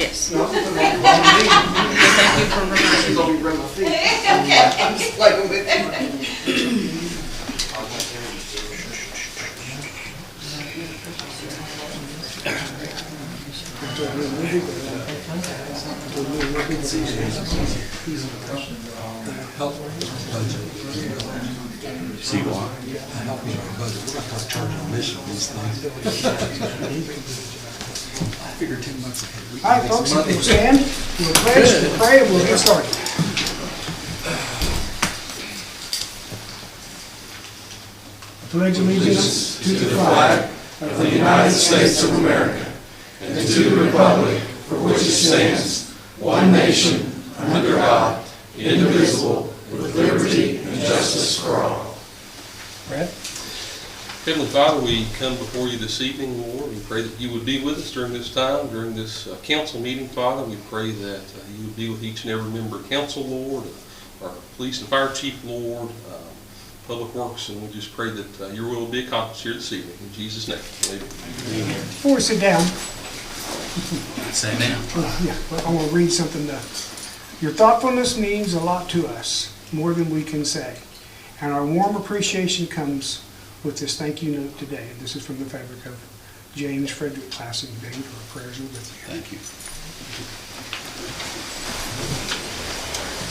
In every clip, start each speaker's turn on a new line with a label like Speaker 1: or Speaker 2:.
Speaker 1: Yes.
Speaker 2: No,
Speaker 1: Thank you for reminding
Speaker 2: she's
Speaker 1: me.
Speaker 2: gonna be running my feet. I'm just playing with you.
Speaker 3: Help budget. See why? Help me budget. We're not gonna charge admission on these things. I figured $10 a head.
Speaker 4: All right, folks, if you'll stand, we'll pledge, we'll pray, and we'll get started. I pledge allegiance to the flag
Speaker 5: of the United States of America and to the republic for which it stands, one nation, under God, indivisible, with liberty and justice for all.
Speaker 4: Brad?
Speaker 6: Heavenly Father, we come before you this evening, Lord. We pray that you would be with us during this time, during this council meeting, Father. We pray that you would be with each and every member of council, Lord, our police and fire chief, Lord, public works, and we just pray that your will will be accomplished here this evening. In Jesus' name, amen.
Speaker 4: Before we sit down,
Speaker 3: Say now.
Speaker 4: yeah, I want to read something. Your thoughtfulness means a lot to us, more than we can say. And our warm appreciation comes with this thank you note today. And this is from the fabric of James Frederick Classing. Dave, our prayers are with you.
Speaker 3: Thank you.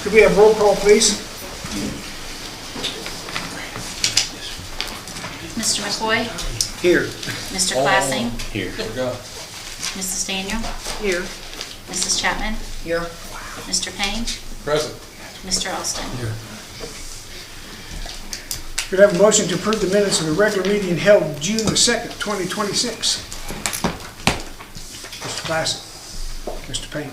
Speaker 4: Could we have roll call, please?
Speaker 1: Mr. McCoy?
Speaker 4: Here.
Speaker 1: Mr. Classing?
Speaker 3: Here.
Speaker 6: Forgot.
Speaker 1: Mrs. Daniel?
Speaker 7: Here.
Speaker 1: Mrs. Chapman?
Speaker 7: Here.
Speaker 1: Mr. Payne?
Speaker 6: Present.
Speaker 1: Mr. Austin?
Speaker 3: Here.
Speaker 4: Could I have a motion to approve the minutes of the regular meeting held June the 2nd, 2026? Mr. Classic. Mr. Payne.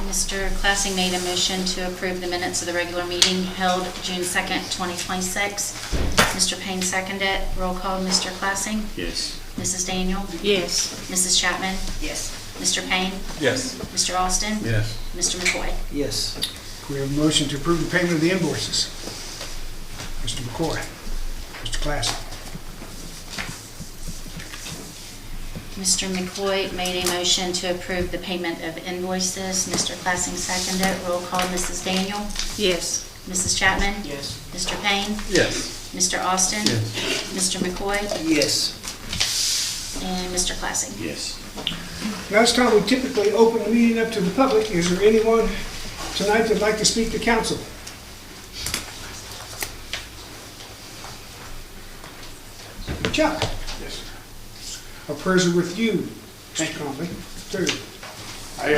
Speaker 1: Mr. Classing made a motion to approve the minutes of the regular meeting held June 2nd, 2026. Mr. Payne seconded. Roll call, Mr. Classing?
Speaker 3: Yes.
Speaker 1: Mrs. Daniel?
Speaker 7: Yes.
Speaker 1: Mrs. Chapman?
Speaker 7: Yes.
Speaker 1: Mr. Payne?
Speaker 6: Yes.
Speaker 1: Mr. Austin?
Speaker 3: Yes.
Speaker 1: Mr. McCoy?
Speaker 2: Yes.
Speaker 4: We have a motion to approve the payment of the invoices. Mr. McCoy. Mr. Classic.
Speaker 1: Mr. McCoy made a motion to approve the payment of invoices. Mr. Classing seconded. Roll call, Mrs. Daniel?
Speaker 7: Yes.
Speaker 1: Mrs. Chapman?
Speaker 2: Yes.
Speaker 1: Mr. Payne?
Speaker 6: Yes.
Speaker 1: Mr. Austin? Mr. McCoy?
Speaker 2: Yes.
Speaker 1: And Mr. Classing?
Speaker 3: Yes.
Speaker 4: Now it's time we typically open the meeting up to the public. Is there anyone tonight that'd like to speak to council? Chuck?
Speaker 8: Yes, sir.
Speaker 4: Our prayers are with you, Mr. Conley. Third.
Speaker 8: I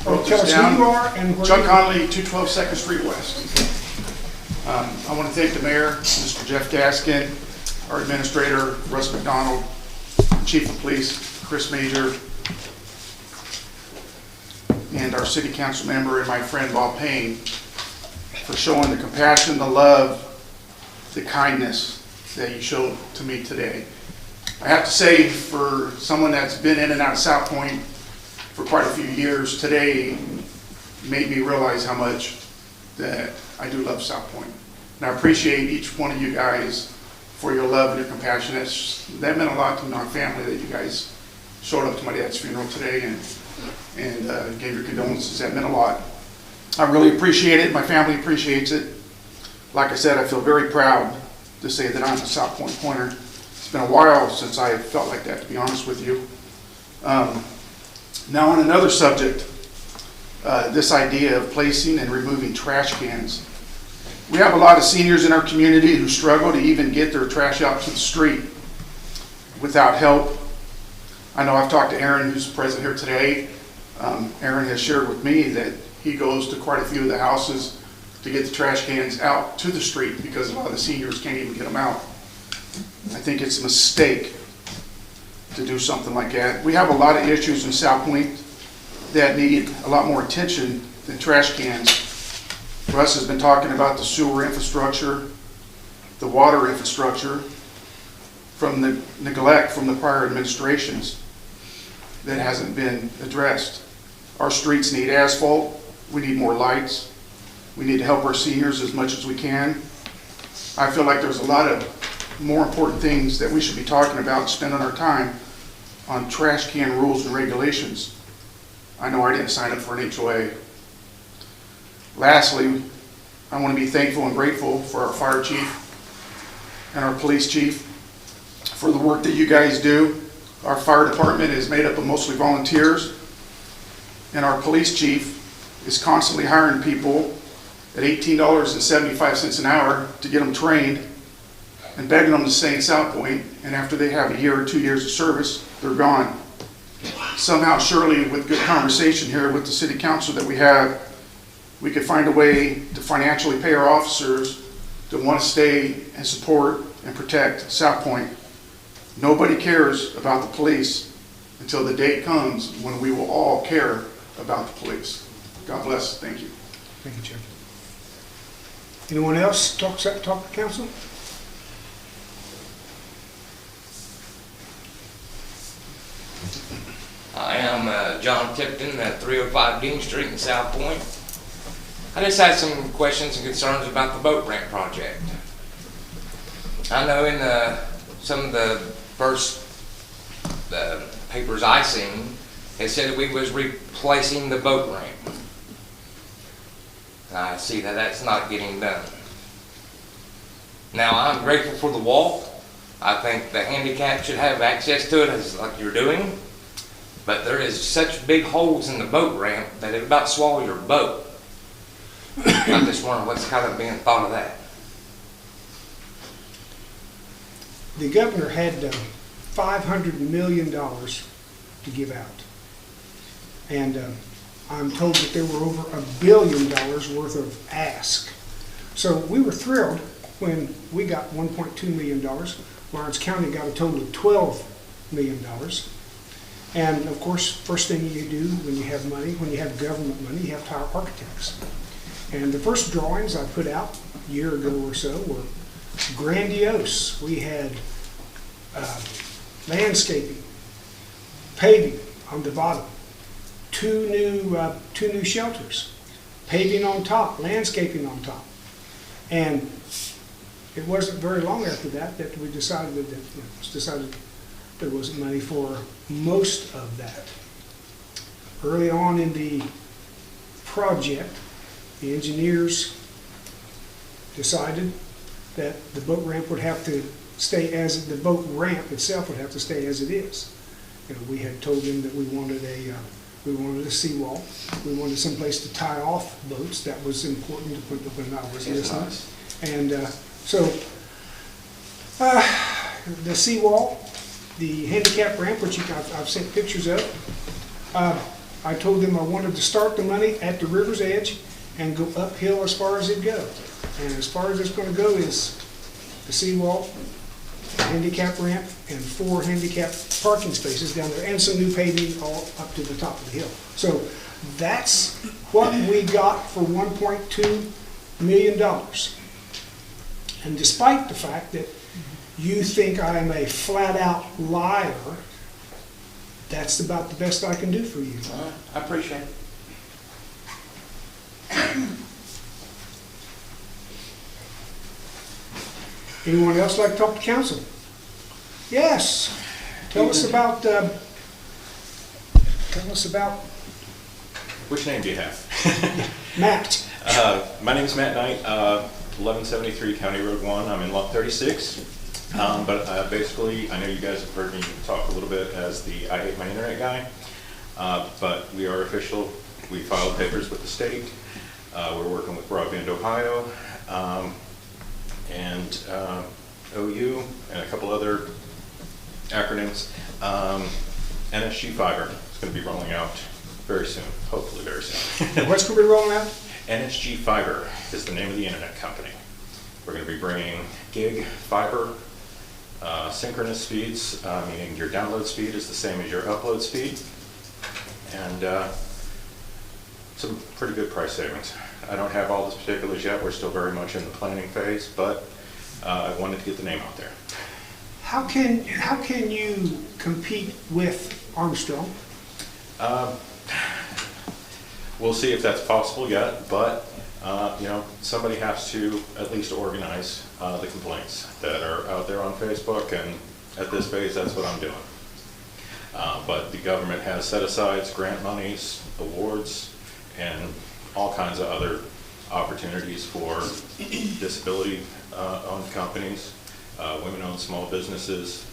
Speaker 8: wrote
Speaker 4: Tell
Speaker 8: this
Speaker 4: us who
Speaker 8: down.
Speaker 4: you are and where
Speaker 8: Chuck
Speaker 4: you
Speaker 8: Conley, 212 2nd Street West. I want to thank the mayor, Mr. Jeff Gaskin, our administrator, Russ McDonald, chief of police, Chris Major, and our city council member and my friend Bob Payne for showing the compassion, the love, the kindness that you showed to me today. I have to say, for someone that's been in and out of South Point for quite a few years, today made me realize how much that I do love South Point. And I appreciate each one of you guys for your love and your compassion. That meant a lot to my family that you guys showed up to my dad's funeral today and gave your condolences. That meant a lot. I really appreciate it. My family appreciates it. Like I said, I feel very proud to say that I'm a South Point Pointer. It's been a while since I felt like that, to be honest with you. Now on another subject, this idea of placing and removing trash cans. We have a lot of seniors in our community who struggle to even get their trash out to the street without help. I know I've talked to Aaron, who's present here today. Aaron has shared with me that he goes to quite a few of the houses to get the trash cans out to the street because a lot of the seniors can't even get them out. I think it's a mistake to do something like that. We have a lot of issues in South Point that need a lot more attention than trash cans. Russ has been talking about the sewer infrastructure, the water infrastructure, from the neglect from the prior administrations that hasn't been addressed. Our streets need asphalt. We need more lights. We need to help our seniors as much as we can. I feel like there's a lot of more important things that we should be talking about and spending our time on trash can rules and regulations. I know I didn't sign up for an HOA. Lastly, I want to be thankful and grateful for our fire chief and our police chief for the work that you guys do. Our fire department is made up of mostly volunteers, and our police chief is constantly hiring people at $18.75 an hour to get them trained and begging them to stay in South Point, and after they have a year or 2 years of service, they're gone. Somehow, surely, with good conversation here with the city council that we have, we could find a way to financially pay our officers that want to stay and support and protect South Point. Nobody cares about the police until the day comes when we will all care about the police. God bless. Thank you.
Speaker 4: Thank you, Chuck. Anyone else talk to council?
Speaker 7: I am John Tipton at 305 Dean Street in South Point. I just had some questions and concerns about the boat ramp project. I know in some of the first papers I seen, it said that we was replacing the boat ramp. And I see that that's not getting done. Now, I'm grateful for the walk. I think the handicap should have access to it as like you're doing. But there is such big holes in the boat ramp that it about swallow your boat. I'm just wondering what's kind of being thought of that.
Speaker 4: The governor had $500 million to give out. And I'm told that there were over $1 billion worth of ask. So we were thrilled when we got $1.2 million. Lawrence County got a total of $12 million. And of course, first thing you do when you have money, when you have government money, you have to hire architects. And the first drawings I put out a year ago or so were grandiose. We had landscaping, paving on the bottom, two new shelters, paving on top, landscaping on top. And it wasn't very long after that that we decided that there wasn't money for most of that. Early on in the project, the engineers decided that the boat ramp would have to stay as, the boat ramp itself would have to stay as it is. You know, we had told them that we wanted a seawall. We wanted someplace to tie off boats. That was important to put when I was listening. And the seawall, the handicap ramp, which I've sent pictures of, I told them I wanted to start the money at the river's edge and go uphill as far as it goes. And as far as it's going to go is the seawall, handicap ramp, and 4 handicap parking spaces down there, and some new paving all up to the top of the hill. So that's what we got for $1.2 million. And despite the fact that you think I am a flat-out liar, that's about the best I can do for you.
Speaker 7: I appreciate it.
Speaker 4: Anyone else like to talk to council? Yes. Tell us about.
Speaker 9: Which name do you have?
Speaker 4: Matt.
Speaker 9: My name is Matt Knight, 1173 County Road 1. I'm in Lot 36. But basically, I know you guys have heard me talk a little bit as the I Hate My Internet guy. But we are official. We filed papers with the state. We're working with Broadband Ohio. And OU, and a couple other acronyms. NSG Fiber is going to be rolling out very soon, hopefully very soon.
Speaker 4: What's going to be rolling out?
Speaker 9: NSG Fiber is the name of the internet company. We're going to be bringing gig fiber, synchronous speeds, meaning your download speed is the same as your upload speed, and some pretty good price savings. I don't have all the particulars yet. We're still very much in the planning phase, but I wanted to get the name out there.
Speaker 4: How can you compete with Armstrong?
Speaker 9: We'll see if that's possible yet, but somebody has to at least organize the complaints that are out there on Facebook, and at this phase, that's what I'm doing. But the government has set asides, grant monies, awards, and all kinds of other opportunities for disability-owned companies, women-owned small businesses.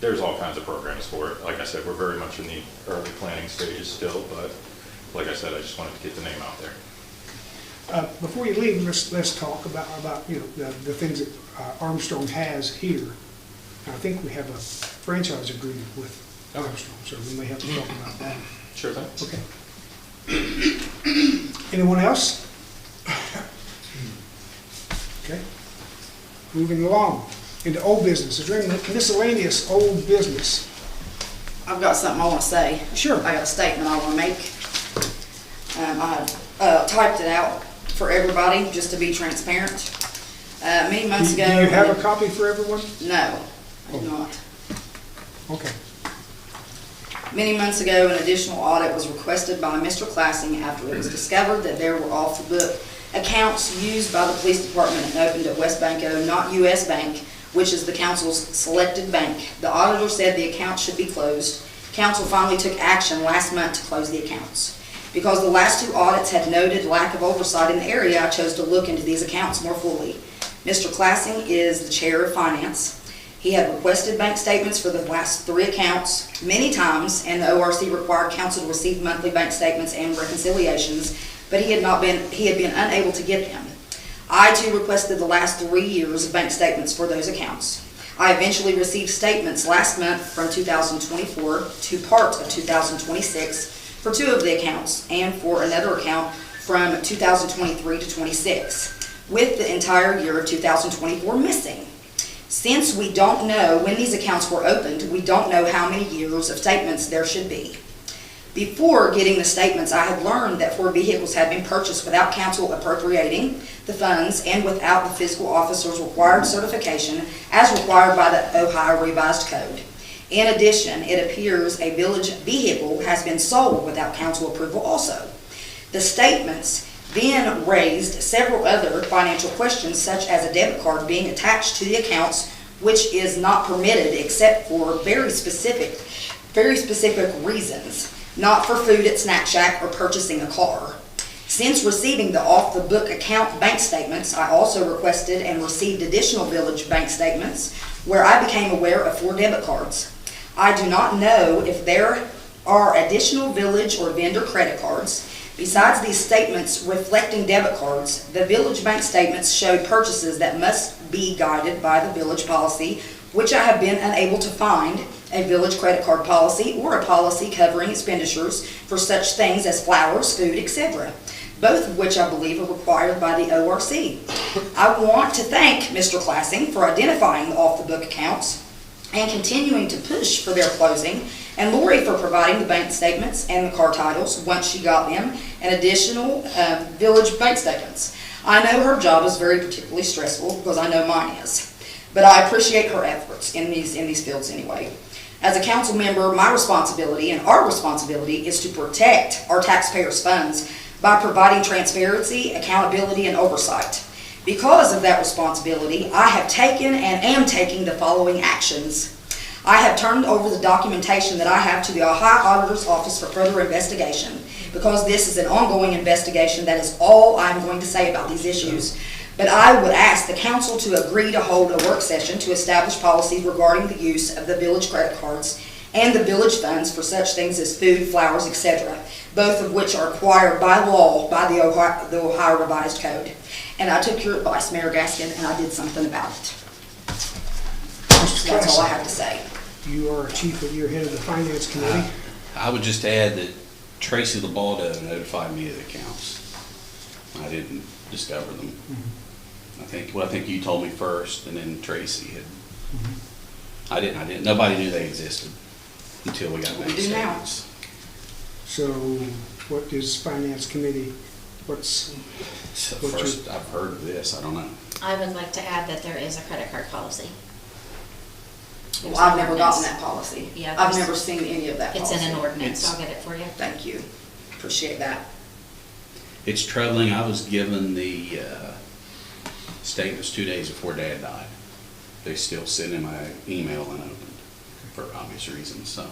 Speaker 9: There's all kinds of programs for it. Like I said, we're very much in the early planning stages still, but like I said, I just wanted to get the name out there.
Speaker 4: Before you leave, let's talk about you know, the things that Armstrong has here. I think we have a franchise agreement with Armstrong, so we may have to talk about that.
Speaker 9: Sure thing.
Speaker 4: Okay. Anyone else? Okay. Moving along into old business. Is there any miscellaneous old business?
Speaker 2: I've got something I want to say.
Speaker 4: Sure.
Speaker 2: I got a statement I want to make. I typed it out for everybody, just to be transparent. Many months
Speaker 4: Do
Speaker 2: ago.
Speaker 4: you have a copy for everyone?
Speaker 2: No, I do not.
Speaker 4: Okay.
Speaker 2: Many months ago, an additional audit was requested by Mr. Classing after it was discovered that there were off-the-book accounts used by the police department and opened at West Banco, not U.S. Bank, which is the council's selected bank. The auditor said the account should be closed. Council finally took action last month to close the accounts. Because the last two audits had noted lack of oversight in the area, I chose to look into these accounts more fully. Mr. Classing is the chair of finance. He had requested bank statements for the last 3 accounts many times, and the ORC required council to receive monthly bank statements and reconciliations, but he had been unable to get them. I too requested the last 3 years of bank statements for those accounts. I eventually received statements last month from 2024 to part of 2026 for 2 of the accounts, and for another account from 2023 to 26, with the entire year of 2024 missing. Since we don't know when these accounts were opened, we don't know how many years of statements there should be. Before getting the statements, I had learned that 4 vehicles had been purchased without council appropriating the funds and without the fiscal officer's required certification as required by the Ohio Revised Code. In addition, it appears a village vehicle has been sold without council approval also. The statements then raised several other financial questions, such as a debit card being attached to the accounts, which is not permitted except for very specific reasons, not for food at Snack Shack or purchasing a car. Since receiving the off-the-book account bank statements, I also requested and received additional village bank statements where I became aware of 4 debit cards. I do not know if there are additional village or vendor credit cards. Besides these statements reflecting debit cards, the village bank statements showed purchases that must be guided by the village policy, which I have been unable to find a village credit card policy or a policy covering expenditures for such things as flowers, food, etc., both of which I believe are required by the ORC. I want to thank Mr. Classing for identifying the off-the-book accounts and continuing to push for their closing, and Lori for providing the bank statements and the car titles once she got them, and additional village bank statements. I know her job is very particularly stressful, because I know mine is, but I appreciate her efforts in these fields anyway. As a council member, my responsibility and our responsibility is to protect our taxpayers' funds by providing transparency, accountability, and oversight. Because of that responsibility, I have taken and am taking the following actions. I have turned over the documentation that I have to the Ohio Auditor's Office for further investigation. Because this is an ongoing investigation, that is all I'm going to say about these issues. But I would ask the council to agree to hold a work session to establish policies regarding the use of the village credit cards and the village funds for such things as food, flowers, etc., both of which are required by law by the Ohio Revised Code. And I took your advice, Mayor Gaskin, and I did something about it. So that's all I have to say.
Speaker 4: You are you're head of the finance committee.
Speaker 10: I would just add that Tracy LaBaldo notified me of the accounts. I didn't discover them. I think you told me first, and then Tracy had. I didn't. Nobody knew they existed until we got bank statements.
Speaker 4: So, what is finance committee?
Speaker 10: First I've heard of this. I don't know.
Speaker 1: I would like to add that there is a credit card policy.
Speaker 2: Well, I've never gotten that policy.
Speaker 1: Yeah,
Speaker 2: I've never seen any of that
Speaker 1: It's
Speaker 2: policy.
Speaker 1: in an ordinance. I'll get it for you.
Speaker 2: Thank you. Appreciate that.
Speaker 10: It's troubling. I was given the statements 2 days before Dad died. They still sit in my email unopened. for obvious reasons, so.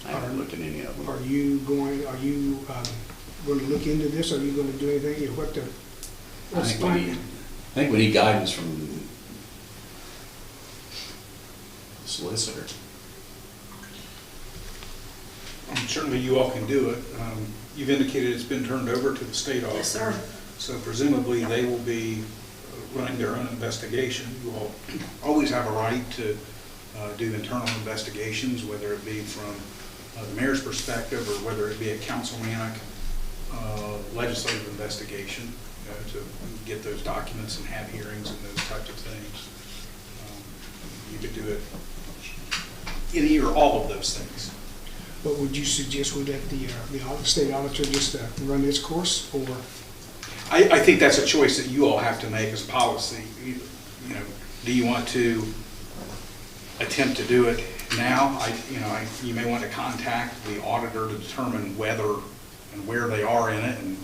Speaker 10: I haven't looked at any of them.
Speaker 4: Are you going to look into this? Are you going to do anything? You know,
Speaker 10: I think we need guidance from the solicitor.
Speaker 11: Certainly you all can do it. You've indicated it's been turned over to the state auditor.
Speaker 2: Yes, sir.
Speaker 11: So presumably they will be running their own investigation. You all always have a right to do internal investigations, whether it be from the mayor's perspective or whether it be a councilmanic legislative investigation, to get those documents and have hearings and those types of things. You could do it any or all of those things.
Speaker 4: But would you suggest we let the state auditor just run its course, or?
Speaker 11: I think that's a choice that you all have to make as policy. You know, do you want to attempt to do it now? You may want to contact the auditor to determine whether and where they are in it, and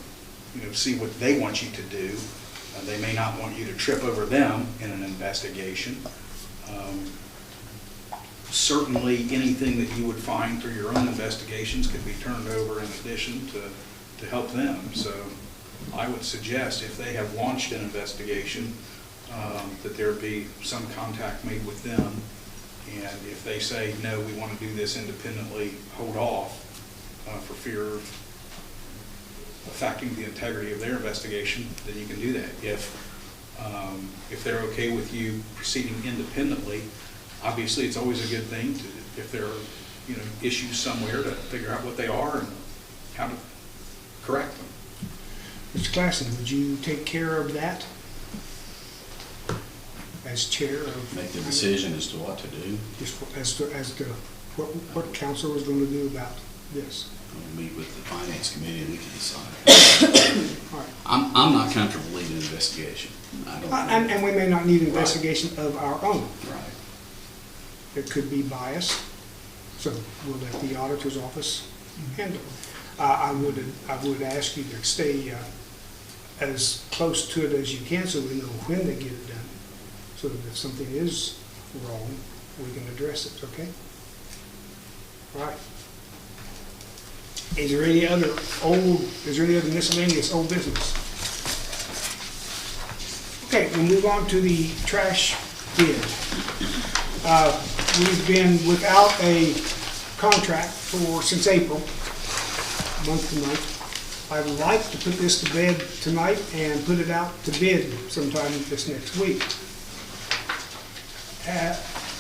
Speaker 11: see what they want you to do. They may not want you to trip over them in an investigation. Certainly, anything that you would find through your own investigations could be turned over in addition to help them. So I would suggest if they have launched an investigation, that there be some contact made with them. And if they say, no, we want to do this independently, hold off for fear of affecting the integrity of their investigation, then you can do that. If they're okay with you proceeding independently, obviously it's always a good thing to, if there are issues somewhere, to figure out what they are and how to correct them.
Speaker 4: Mr. Classen, would you take care of that as chair of?
Speaker 10: Make the decision as to what to do.
Speaker 4: Just as to what council is going to do about this.
Speaker 10: We'll meet with the finance committee and we can decide.
Speaker 4: All right.
Speaker 10: I'm not comfortable leading an investigation. I don't think.
Speaker 4: And we may not need an investigation of our own.
Speaker 10: Right.
Speaker 4: It could be biased, so we'll let the auditor's office handle it. I would ask you to stay as close to it as you can so we know when they get it done. So that if something is wrong, we can address it, okay? All right. Is there any other miscellaneous old business? Okay, we'll move on to the trash bid. We've been without a contract since April, month to month. I would like to put this to bed tonight and put it out to bid sometime this next week.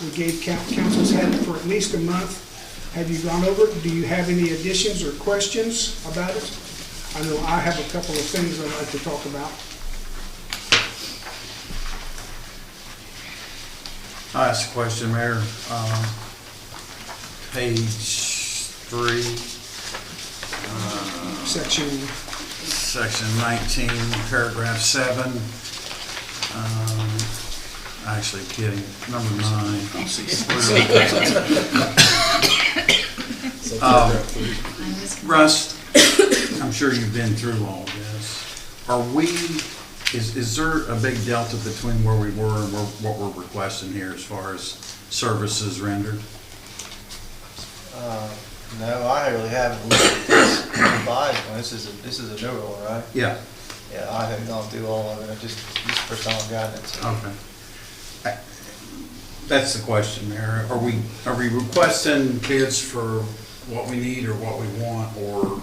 Speaker 4: We gave council's had it for at least a month. Have you gone over it? Do you have any additions or questions about it? I know I have a couple of things I'd like to talk about.
Speaker 3: I'll ask a question, Mayor. Page 3, section 19, paragraph 7. Actually, kidding. Number 9. Russ, I'm sure you've been through all this. Is there a big delta between where we were and what we're requesting here as far as services rendered?
Speaker 12: No, I really haven't looked at this revised one. This is a newer one, right?
Speaker 3: Yeah.
Speaker 12: Yeah, I haven't gone through all of it. I just first time I've gotten it. So.
Speaker 3: Okay. That's the question, Mayor. Are we requesting bids for what we need or what we want, or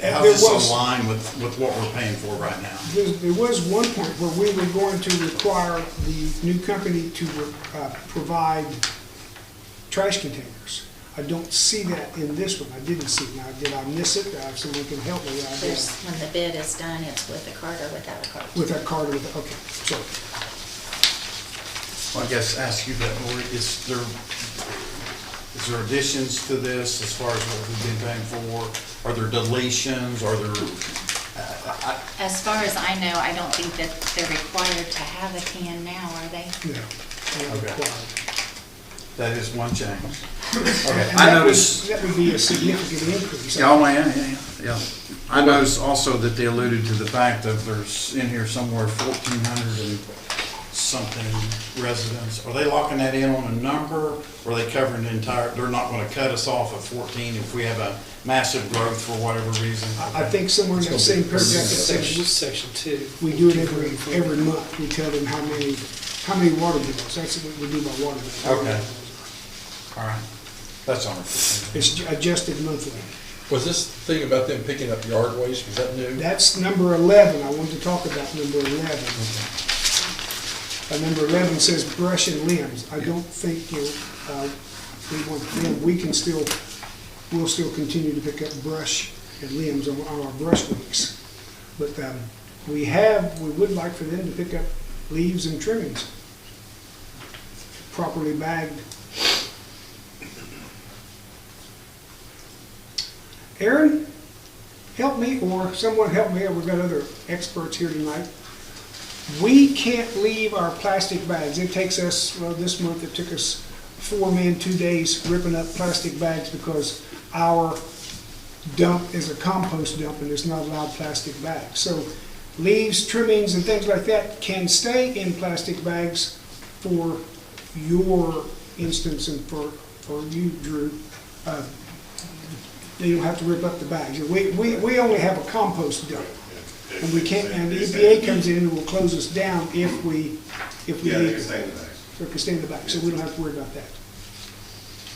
Speaker 3: how does this align with what we're paying for right now?
Speaker 4: There was one point where we were going to require the new company to provide trash containers. I don't see that in this one. I didn't see it. Now, did I miss it? Someone can help me.
Speaker 1: When the bid is done, it's with a card or without a card.
Speaker 4: With a card, okay. So,
Speaker 3: Well, I guess ask you that, Lori, is there additions to this as far as what we've been paying for? Are there deletions? Are there?
Speaker 1: As far as I know, I don't think that they're required to have a can now, are they?
Speaker 4: no.
Speaker 3: Okay. That is one change. Okay.
Speaker 4: And
Speaker 3: I
Speaker 4: that
Speaker 3: noticed.
Speaker 4: that would be a significant increase.
Speaker 3: Yeah. I noticed also that they alluded to the fact that there's in here somewhere 1,400 something residents, are they locking that in on a number? Or are they covering the entire, they're not gonna cut us off at 14 if we have a massive growth for whatever reason?
Speaker 4: I think somewhere in that same paragraph it says,
Speaker 13: Section 2.
Speaker 4: we do it every month. We tell them how many water bills. That's what we do by water bills.
Speaker 3: Okay. All right, that's on it.
Speaker 4: It's adjusted monthly.
Speaker 5: Was this thing about them picking up yard waste, was that new?
Speaker 4: That's number 11. I wanted to talk about number 11. Number 11 says brush and limbs. I don't think we want them. We'll still continue to pick up brush and limbs on our brush weeks. But we would like for them to pick up leaves and trimmings, properly bagged. Aaron, help me, or someone help me, we've got other experts here tonight. We can't leave our plastic bags. It takes us, well, this month it took us 4 men, 2 days ripping up plastic bags because our dump is a compost dump and it's not allowed plastic bags. So leaves, trimmings, and things like that can stay in plastic bags for your instance and for you, Drew. You don't have to rip up the bags. We only have a compost dump. And we can't, and the EPA comes in and will close us down if we leave. They can stay in the bags. So it can stay in the bags, so we don't have to worry about that.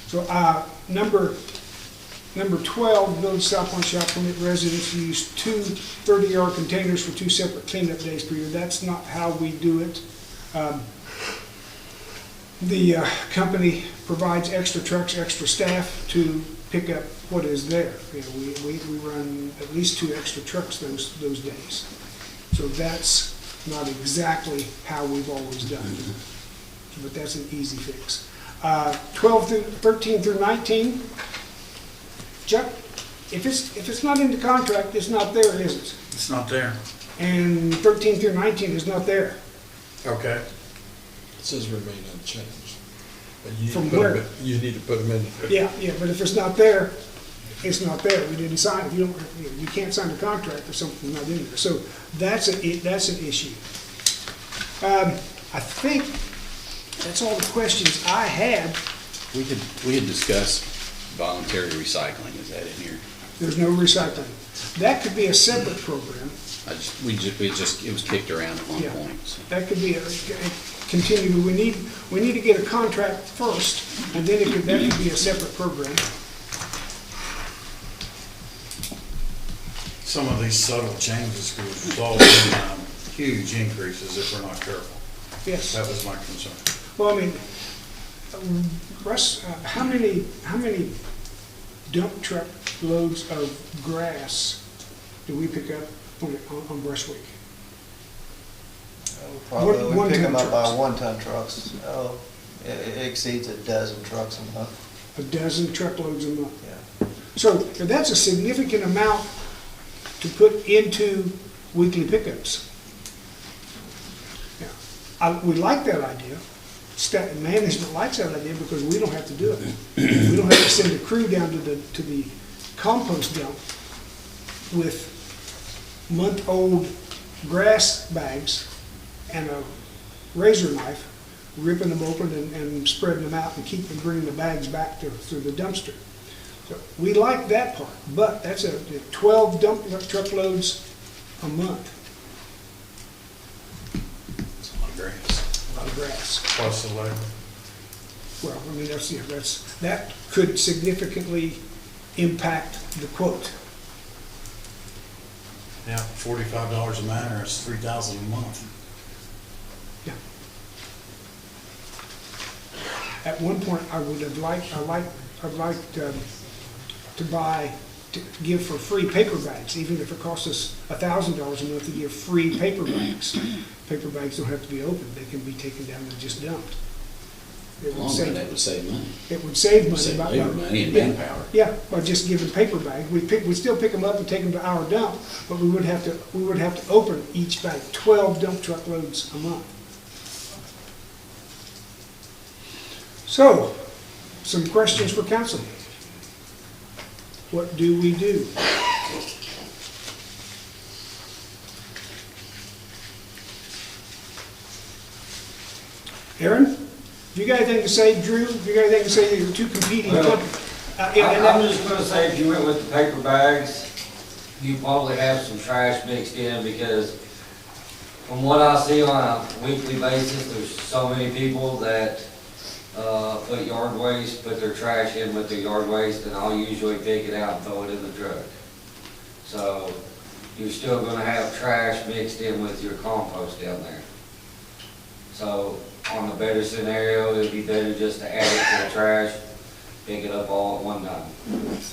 Speaker 4: So, number 12, Village South Point shall permit residents to use 2 30-yard containers for 2 separate cleanup days per year. That's not how we do it. The company provides extra trucks, extra staff to pick up what is there. You know, we run at least 2 extra trucks those days. So that's not exactly how we've always done it, but that's an easy fix. 13 through 19, Chuck, if it's not in the contract, it's not there, is it?
Speaker 3: It's not there.
Speaker 4: And 13 through 19 is not there.
Speaker 3: Okay.
Speaker 5: It says remain unchanged. But you need
Speaker 4: From
Speaker 5: to put
Speaker 4: where?
Speaker 5: them in- You need to put them in.
Speaker 4: Yeah, but if it's not there, it's not there. We didn't sign it. You can't sign a contract if something's not in there. So that's an issue. I think that's all the questions I had.
Speaker 10: We had discussed voluntary recycling, is that in here?
Speaker 4: There's no recycling. That could be a separate program.
Speaker 10: It was kicked around at one
Speaker 4: Yeah.
Speaker 10: point, so.
Speaker 4: That could be a continue. We need to get a contract first, and then that could be a separate program.
Speaker 3: Some of these subtle changes could result in huge increases if we're not careful.
Speaker 4: Yes.
Speaker 3: That was my concern.
Speaker 4: Well, I mean, Russ, how many dump truck loads of grass do we pick up on brush week?
Speaker 12: Probably we pick them up by
Speaker 4: trucks.
Speaker 12: 1-ton trucks. Oh, it exceeds a dozen trucks a month.
Speaker 4: A dozen truckloads a month.
Speaker 12: Yeah.
Speaker 4: So that's a significant amount to put into weekly pickups. Yeah. We like that idea. Management likes that idea because we don't have to do it. We don't have to send a crew down to the compost dump with month-old grass bags and a razor knife, ripping them open and spreading them out and bringing the bags back to the dumpster. So we like that part, but that's 12 dump truckloads a month.
Speaker 3: It's a lot of grass.
Speaker 4: A lot of grass.
Speaker 3: Plus the labor.
Speaker 4: Well, I mean, that could significantly impact the quote.
Speaker 3: Yeah, $45 a man, or it's $3,000 a month.
Speaker 4: Yeah. At one point, I'd like to give for free paper bags, even if it costs us $1,000 a month to give free paper bags. Paper bags don't have to be opened; they can be taken down and just dumped. It would
Speaker 10: Long run, that would save money.
Speaker 4: It would save money.
Speaker 10: Save
Speaker 4: by-
Speaker 10: labor money and
Speaker 4: yeah,
Speaker 10: manpower.
Speaker 4: Yeah, by just giving paper bags. We'd still pick them up and take them to our dump, but we would have to open each bag, 12 dump truckloads a month. So, some questions for council. What do we do? Aaron, you got anything to say? Drew, you got anything to say? You're two competing
Speaker 13: Well,
Speaker 4: companies. And
Speaker 13: I'm just gonna say, if you went with the paper bags, you probably have some trash mixed in, because from what I see on a weekly basis, there's so many people that, put yard waste, put their trash in with their yard waste, and I'll usually pick it out and throw it in the truck. So, you're still gonna have trash mixed in with your compost down there. So, on the better scenario, it'd be better just to add it to the trash, pick it up all at one time.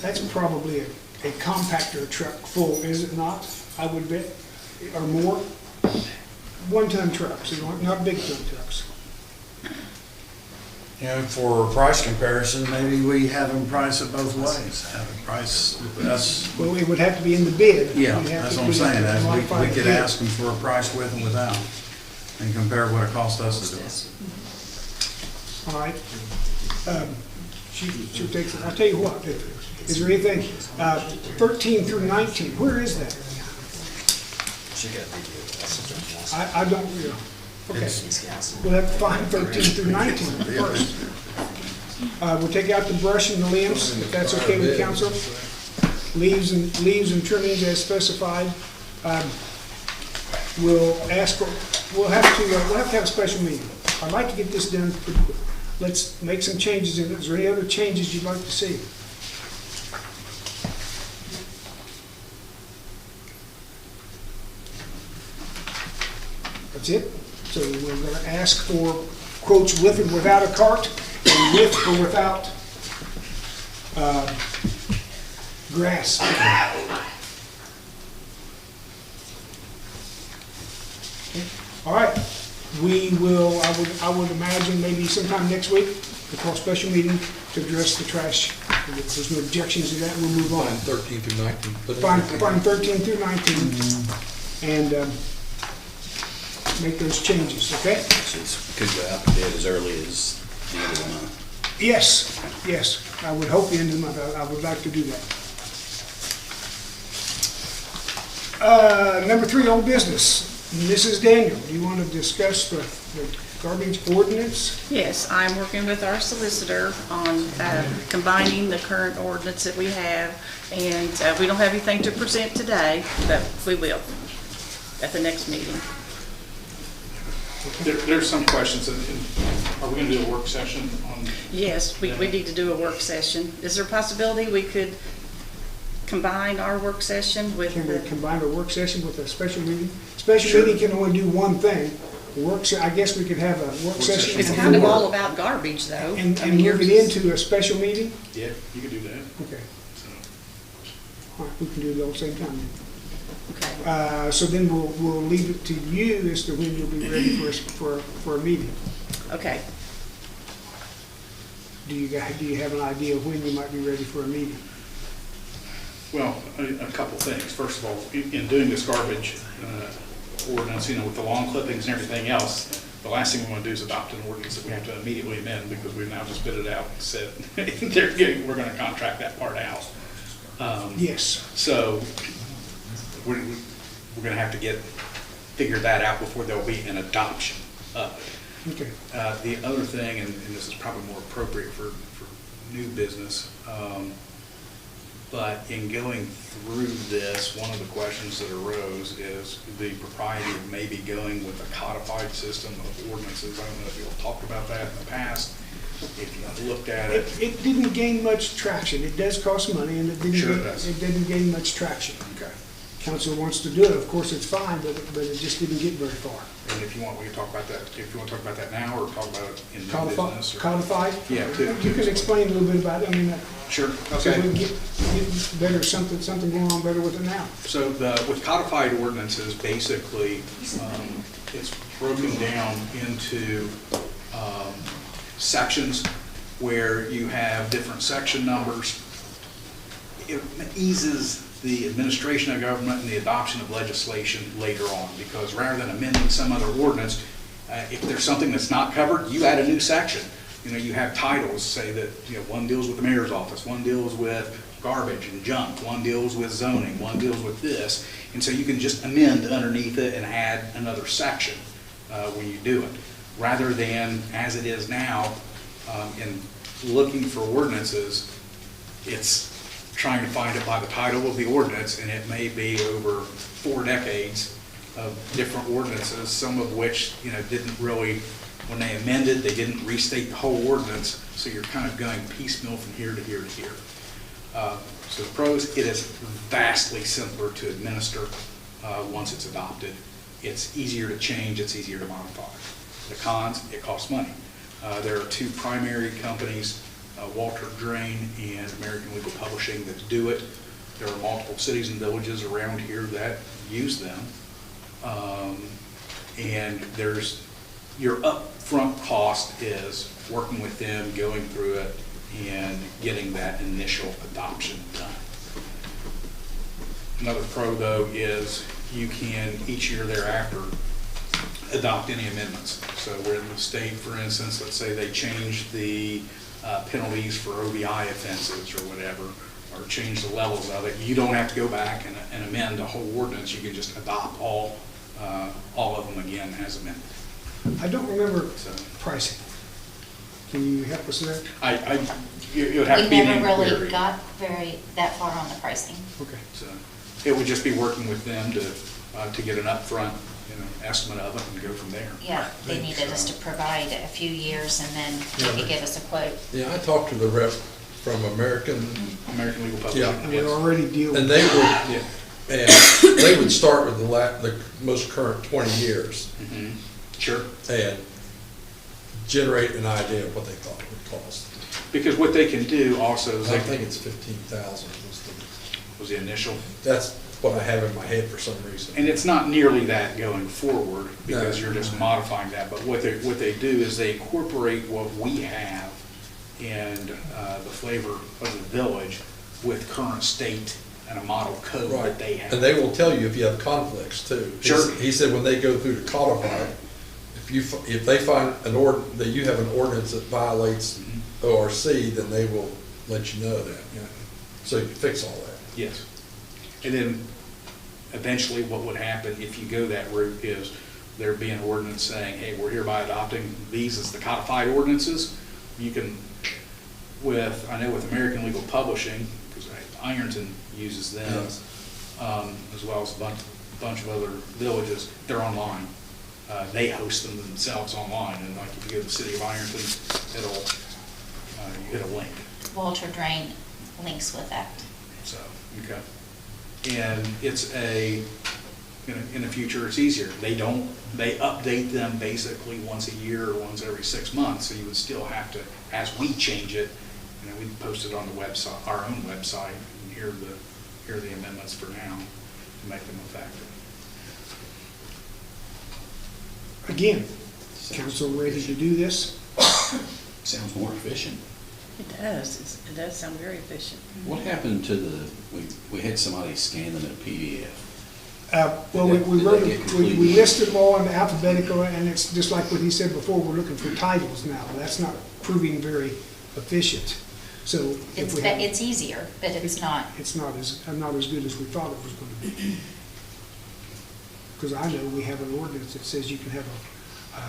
Speaker 4: that's probably a compactor truck full, is it not? I would bet, or more? One-ton trucks, not big-ton trucks.
Speaker 3: You know, for price comparison, maybe we have them price it both ways, have a price with us.
Speaker 4: Well, it would have to be in the bid.
Speaker 3: Yeah,
Speaker 4: We'd have
Speaker 3: that's
Speaker 4: to-
Speaker 3: what I'm
Speaker 4: we'd have
Speaker 3: saying,
Speaker 4: to modify
Speaker 3: we
Speaker 4: the
Speaker 3: could
Speaker 4: bid.
Speaker 3: ask them for a price with and without, and compare what it cost us to do it.
Speaker 4: All right. She'll take, I'll tell you what, is there anything, 13 through 19, where is that? I don't, you know, okay. We'll have to find 13 through 19 first. We'll take out the brush and the limbs, if that's okay with council. Leaves and trimmings as specified. We'll ask for, we'll have to have a special meeting. I'd like to get this done pretty quick. Let's make some changes in it. Is there any other changes you'd like to see? That's it? So we're going to ask for quotes with and without a cart, and with or without grass. Okay. All right. We will, I would imagine maybe sometime next week, we'll call a special meeting to address the trash. If there's no objections to that, we'll move on.
Speaker 5: Line 13 through 19.
Speaker 4: Find 13 through 19 and make those changes, okay?
Speaker 10: So it could go out to bid as early as the end of the month.
Speaker 4: Yes, yes, I would hope the end of the month, I would like to do that. Number 3, old business. Mrs. Daniel, do you want to discuss the garbage ordinance?
Speaker 14: Yes, I'm working with our solicitor on combining the current ordinance that we have, and we don't have anything to present today, but we will at the next meeting.
Speaker 11: There's some questions, are we going to do a work session on?
Speaker 14: Yes, we need to do a work session. Is there a possibility we could combine our work session with
Speaker 4: Can we
Speaker 14: the...
Speaker 4: combine a work session with a special meeting? Special meeting can only do one thing. I guess we could have a work session.
Speaker 14: It's kind of all about garbage, though.
Speaker 4: And
Speaker 14: I mean,
Speaker 4: move it
Speaker 14: yours-
Speaker 4: into a special meeting?
Speaker 11: Yeah, you could do that.
Speaker 4: Okay. All right, we can do it all at the same time.
Speaker 14: Okay.
Speaker 4: So then we'll leave it to you as to when you'll be ready for a meeting.
Speaker 14: Okay.
Speaker 4: Do you have an idea of when you might be ready for a meeting?
Speaker 11: Well, a couple things. First of all, in doing this garbage ordinance, with the lawn clippings and everything else, the last thing we want to do is adopt an ordinance that we have to immediately amend, because we've now just bid it out and said we're going to contract that part out.
Speaker 4: Yes.
Speaker 11: So we're going to have to figure that out before there'll be an adoption of it.
Speaker 4: Okay.
Speaker 11: The other thing, and this is probably more appropriate for new business, but in going through this, one of the questions that arose is the propriety of maybe going with a codified system of ordinances. I don't know if you all talked about that in the past, if you looked at it.
Speaker 4: It didn't gain much traction. It does cost money, and it
Speaker 11: Sure it does.
Speaker 4: didn't gain much traction.
Speaker 11: Okay.
Speaker 4: Council wants to do it, of course, it's fine, but it just didn't get very far.
Speaker 11: And if you want, we can talk about that, if you want to talk about that now, or talk about it in new business. or-
Speaker 4: Codified?
Speaker 11: Yeah,
Speaker 4: You can explain a little bit about it, I mean,
Speaker 11: Sure,
Speaker 4: so we
Speaker 11: okay.
Speaker 4: can get better, something going on better with it now.
Speaker 11: So with codified ordinances, basically, it's broken down into sections where you have different section numbers. It eases the administration of government and the adoption of legislation later on, because rather than amending some other ordinance, if there's something that's not covered, you add a new section. You have titles, say that, one deals with the mayor's office, one deals with garbage and junk, one deals with zoning, one deals with this. And so you can just amend underneath it and add another section when you do it. rather than, as it is now, in looking for ordinances, it's trying to find it by the title of the ordinance, and it may be over 4 decades of different ordinances, some of which, didn't really, when they amended, they didn't restate the whole ordinance, so you're kind of going piecemeal from here to here to here. So the pros, it is vastly simpler to administer once it's adopted. It's easier to change, it's easier to modify. The cons, it costs money. There are 2 primary companies, Walter Drain and American Legal Publishing, that do it. There are multiple cities and villages around here that use them. And your upfront cost is working with them, going through it, and getting that initial adoption done. Another pro, though, is you can, each year thereafter, adopt any amendments. So where in the state, for instance, let's say they change the penalties for OBI offenses or whatever, or change the levels of it, you don't have to go back and amend the whole ordinance. You can just adopt all of them again as amended.
Speaker 4: I don't remember pricing. Can you help us there?
Speaker 11: It would have to be an
Speaker 1: We never really
Speaker 11: inquiry.
Speaker 1: got that far on the pricing.
Speaker 4: Okay.
Speaker 11: So it would just be working with them to get an upfront, estimate of it and go from there.
Speaker 1: Yeah, they needed us to provide a few years and then they could give us a quote.
Speaker 5: Yeah, I talked to the rep from American
Speaker 11: Legal Publishing.
Speaker 5: Yeah.
Speaker 4: And we're already dealing.
Speaker 5: And they would, and they would start with the most current 20 years.
Speaker 11: Mm-hmm. Sure.
Speaker 5: And generate an idea of what they thought it would cost.
Speaker 11: Because what they can do also is
Speaker 5: I
Speaker 11: they
Speaker 5: think it's 15,000
Speaker 11: was the initial.
Speaker 5: That's what I have in my head for some reason.
Speaker 11: And it's not nearly that going forward because
Speaker 5: No.
Speaker 11: you're just modifying that. But what they do is they incorporate what we have and the flavor of the village with current state and a model code that they have.
Speaker 5: And they will tell you if you have conflicts too.
Speaker 11: Sure.
Speaker 5: He said when they go through to codify, if they find that you have an ordinance that violates ORC, then they will let you know that. So you can fix all that.
Speaker 11: Yes. And then eventually what would happen if you go that route is there'd be an ordinance saying, hey, we're hereby adopting these as the codified ordinances. You can, I know with American Legal Publishing, because Ironton uses them, as well as a bunch of other villages, they're online. They host them themselves online, and like if you go to the city of Ironton, you hit a link.
Speaker 1: Walter Drain links with that.
Speaker 11: So, okay. And it's in the future, it's easier. They update them basically once a year or once every 6 months, so you would still have to, as we change it, we post it on the website, our own website, and here are the amendments for now to make them effective.
Speaker 4: Again, council ready to do this?
Speaker 10: Sounds more efficient.
Speaker 14: It does. It does sound very efficient.
Speaker 10: What happened to we had somebody scan them in a PDF?
Speaker 4: Well, we listed them all in alphabetical, and it's just like what he said before, we're looking for titles now. That's not proving very efficient. So if we have,
Speaker 1: It's easier, but it's not.
Speaker 4: it's not as good as we thought it was going to be. Because I know we have an ordinance that says you can have a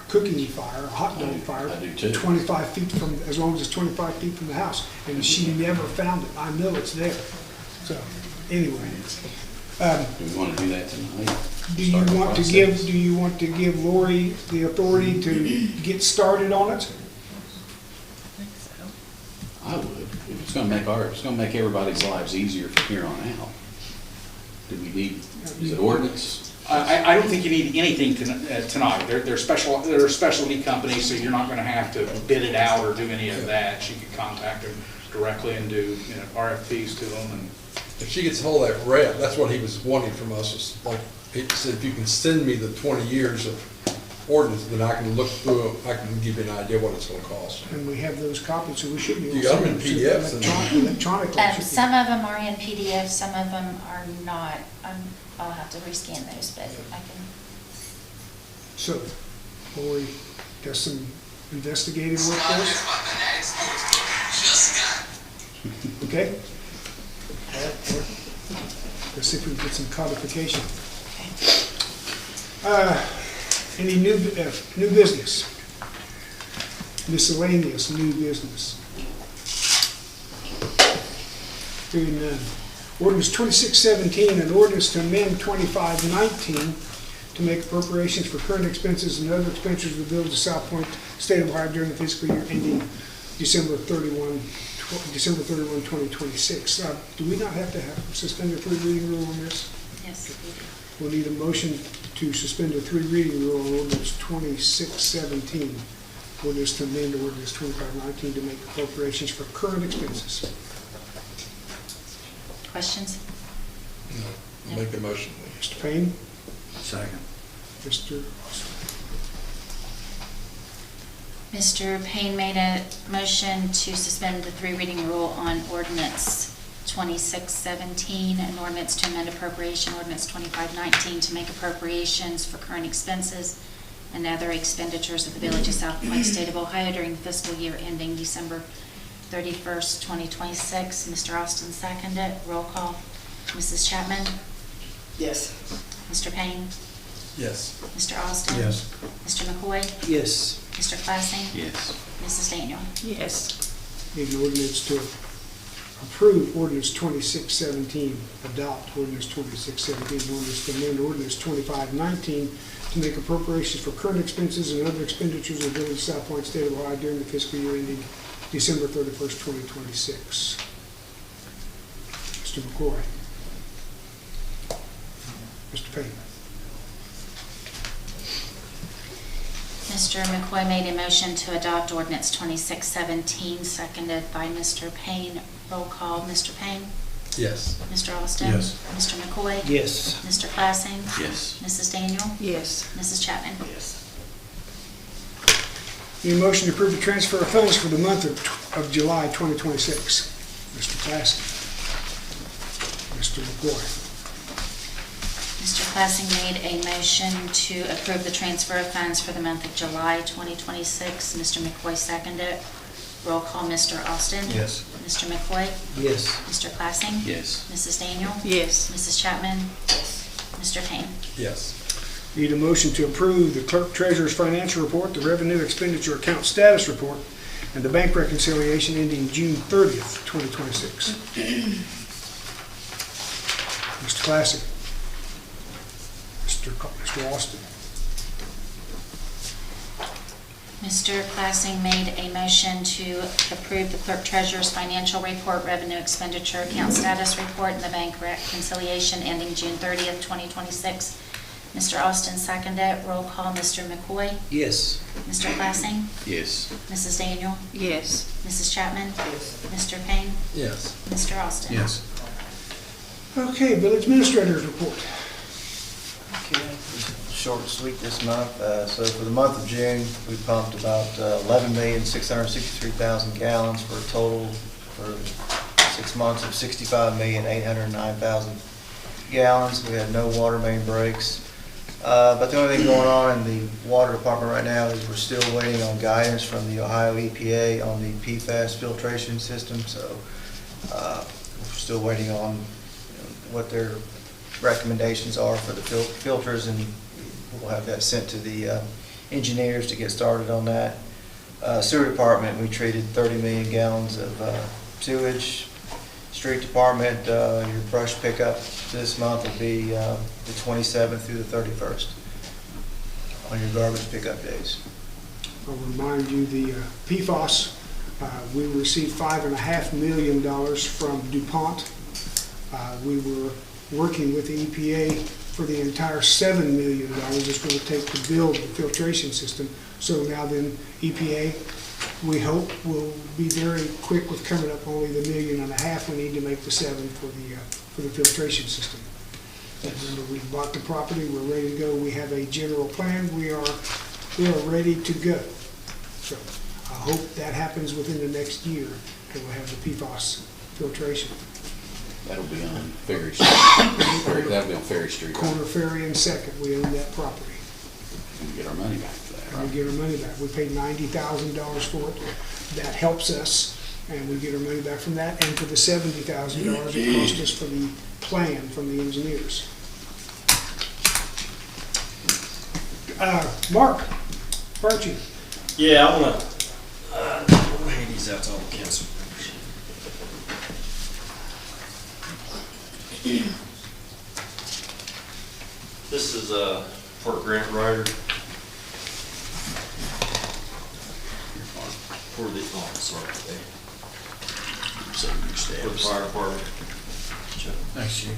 Speaker 4: cooking fire, a hot dog fire,
Speaker 10: I do too.
Speaker 4: 25 feet from, as long as it's 25 feet from the house. And she never found it. I know it's there. So, anyway.
Speaker 10: Do we want to do that tonight?
Speaker 4: Do you want to give Lori the authority to get started on it?
Speaker 14: I think so.
Speaker 10: I would. If it's going to make everybody's lives easier from here on out. Do we need, is it ordinance?
Speaker 11: I don't think you need anything tonight. They're specialty companies, so you're not going to have to bid it out or do any of that. You can contact them directly and do RFPs to them. And
Speaker 5: If she gets hold of that rep, that's what he was wanting from us, is like, he said, if you can send me the 20 years of ordinance, then I can look through it, I can give you an idea what it's gonna cost.
Speaker 4: And we have those copies, so we should be able
Speaker 5: You
Speaker 4: to
Speaker 5: got
Speaker 4: send
Speaker 5: them in PDFs and-
Speaker 4: electronically.
Speaker 1: Some of them are in PDF, some of them are not. I'll have to rescan those, but I can.
Speaker 4: So, Lori does some investigative work for us. Okay? Let's see if we can get some codification. Any new business? Miscellaneous new business? Hearing none. Ordinance 2617, an ordinance to amend 2519 to make appropriations for current expenses and other expenditures of the Village of South Point, State of Ohio during the fiscal year ending December 31, 2026. Do we not have to suspend the three reading rule on this?
Speaker 1: Yes.
Speaker 4: We'll need a motion to suspend the three reading rule on ordinance 2617. Ordinance to amend ordinance 2519 to make appropriations for current expenses.
Speaker 1: Questions?
Speaker 5: No. Make a motion.
Speaker 4: Mr. Payne?
Speaker 3: Second.
Speaker 4: Mr.
Speaker 1: Mr. Payne made a motion to suspend the three reading rule on ordinance 2617, an ordinance to amend appropriation ordinance 2519 to make appropriations for current expenses and other expenditures of the Village of South Point, State of Ohio during the fiscal year ending December 31st, 2026. Mr. Austin seconded. Roll call. Mrs. Chapman?
Speaker 2: Yes.
Speaker 1: Mr. Payne?
Speaker 5: Yes.
Speaker 1: Mr. Austin?
Speaker 3: Yes.
Speaker 1: Mr. McCoy?
Speaker 12: Yes.
Speaker 1: Mr. Classing?
Speaker 10: Yes.
Speaker 1: Mrs. Daniel?
Speaker 14: Yes.
Speaker 4: Need an ordinance to approve ordinance 2617, adopt ordinance 2617, ordinance to amend ordinance 2519 to make appropriations for current expenses and other expenditures of the Village of South Point, State of Ohio during the fiscal year ending December 31st, 2026. Mr. McCoy. Mr. Payne.
Speaker 1: Mr. McCoy made a motion to adopt ordinance 2617, seconded by Mr. Payne. Roll call. Mr. Payne?
Speaker 5: Yes.
Speaker 1: Mr. Austin?
Speaker 3: Yes.
Speaker 1: Mr. McCoy?
Speaker 12: Yes.
Speaker 1: Mr. Classing?
Speaker 10: Yes.
Speaker 1: Mrs. Daniel?
Speaker 14: Yes.
Speaker 1: Mrs. Chapman?
Speaker 2: Yes.
Speaker 4: Need a motion to approve the transfer of funds for the month of July 2026. Mr. Classy. Mr. McCoy.
Speaker 1: Mr. Classing made a motion to approve the transfer of funds for the month of July 2026. Mr. McCoy seconded. Roll call. Mr. Austin?
Speaker 12: Yes.
Speaker 1: Mr. McCoy?
Speaker 12: Yes.
Speaker 1: Mr. Classing?
Speaker 10: Yes.
Speaker 1: Mrs. Daniel?
Speaker 14: Yes.
Speaker 1: Mrs. Chapman? Mr. Payne?
Speaker 5: Yes.
Speaker 4: Need a motion to approve the clerk treasurer's financial report, the revenue expenditure account status report, and the bank reconciliation ending June 30th, 2026. Mr. Classy. Mr. Austin.
Speaker 1: Mr. Classing made a motion to approve the clerk treasurer's financial report, revenue expenditure account status report, and the bank reconciliation ending June 30th, 2026. Mr. Austin seconded. Roll call. Mr. McCoy?
Speaker 12: Yes.
Speaker 1: Mr. Classing?
Speaker 10: Yes.
Speaker 1: Mrs. Daniel?
Speaker 14: Yes.
Speaker 1: Mrs. Chapman? Mr. Payne?
Speaker 5: Yes.
Speaker 1: Mr. Austin?
Speaker 3: Yes.
Speaker 4: Okay, village administrator's report.
Speaker 12: Okay. Short and sweet this month. So for the month of June, we pumped about 11,663,000 gallons for a total for 6 months of 65,809,000 gallons. We had no water main breaks. But the only thing going on in the water department right now is we're still waiting on guidance from the Ohio EPA on the PFAS filtration system. So we're still waiting on what their recommendations are for the filters, and we'll have that sent to the engineers to get started on that. Sewer department, we treated 30 million gallons of sewage. Street department, your brush pickup this month will be the 27th through the 31st on your garbage pickup days.
Speaker 4: I'll remind you, the PFAS, we received $5.5 million from DuPont. We were working with the EPA for the entire $7 million it's going to take to build the filtration system. So now then EPA, we hope, will be very quick with coming up only the $1.5 million. We need to make the 7 for the filtration system. Remember, we bought the property, we're ready to go. We have a general plan. We are ready to go. So I hope that happens within the next year, and we'll have the PFAS filtration.
Speaker 10: That'll be on Ferry Street. That'll be on Ferry Street.
Speaker 4: Corner Ferry and Second, we own that property.
Speaker 10: And we get our money back for that,
Speaker 4: And
Speaker 10: right?
Speaker 4: we get our money back. We paid $90,000 for it. That helps us, and we get our money back from that, and for the $70,000 it cost us for the plan from the engineers. Mark, aren't you?
Speaker 15: Yeah, I wanna, hand these out to all the council members. This is, for grant writer. For the, oh, sorry, for the fire department.
Speaker 3: Thanks, Chief.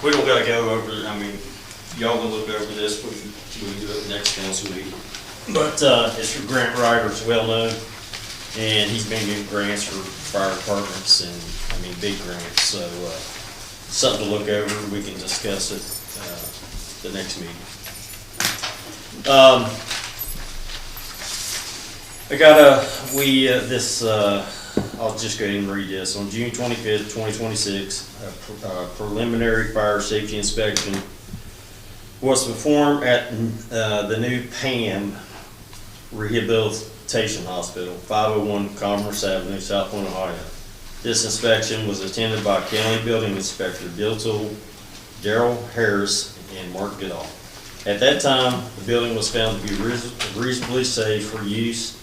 Speaker 15: We don't gotta go over, I mean, y'all can look over this, we can do it next council meeting. But, it's for Grant Ryder's well known, and he's been getting grants for fire departments and, I mean, big grants, so, something to look over, we can discuss it, the next meeting. I got I'll just go ahead and read this. On June 25th, 2026, a preliminary fire safety inspection was performed at the new PAM Rehabilitation Hospital, 501 Commerce Avenue, South Point, Ohio. This inspection was attended by County Building Inspector Daryl Harris and Mark Goodall. At that time, the building was found to be reasonably safe for use.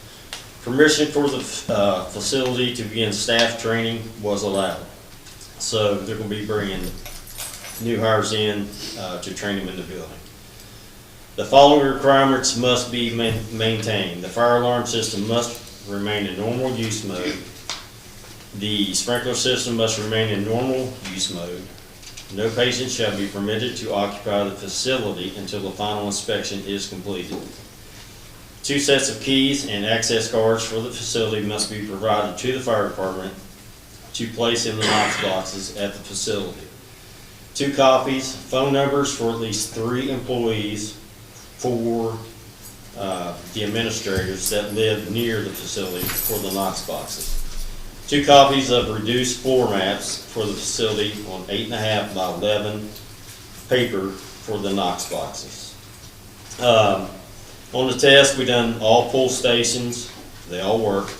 Speaker 15: Permission for the facility to begin staff training was allowed. So they're going to be bringing new hires in to train them in the building. The following requirements must be maintained. The fire alarm system must remain in normal use mode. The sprinkler system must remain in normal use mode. No patient shall be permitted to occupy the facility until the final inspection is completed. 2 sets of keys and access cards for the facility must be provided to the fire department to place in the Knox boxes at the facility. 2 copies, phone numbers for at least 3 employees for the administrators that live near the facility for the Knox boxes. 2 copies of reduced floor maps for the facility on 8.5 by 11 paper for the Knox boxes. On the test, we done all pull stations, they all work.